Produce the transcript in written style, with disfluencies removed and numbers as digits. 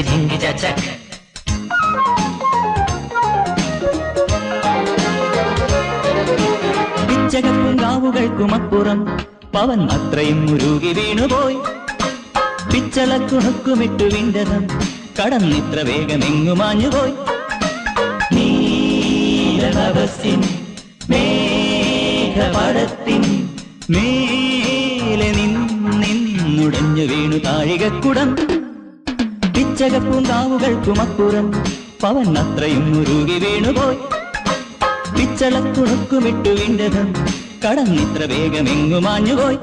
ജിങ്കി ചച്ചക്. പിച്ചകപ്പുങ്കാവുകൾക്കുമപ്പുറം പവൻ അത്രയും മുരുകി വീണുപോയി. പിച്ചളക്കുണുക്കുമിട്ടു വിണ്ടതം കടന്നിത്ര വേഗമെങ്ങുമാഞ്ഞുപോയി. നീലനഭസിൻ മേഘപടത്തിൻ മേലെ നിന്നുടഞ്ഞു വീണു താഴികക്കുടം. പിച്ചകപ്പൂങ്കാവുകൾക്കുമപ്പുറം പവൻ അത്രയും മുരുകി വീണുപോയി. പിച്ചളക്കുണുക്കുമിട്ടു വിണ്ടതം കടന്നിത്ര വേഗമെങ്ങുമാഞ്ഞുപോയി.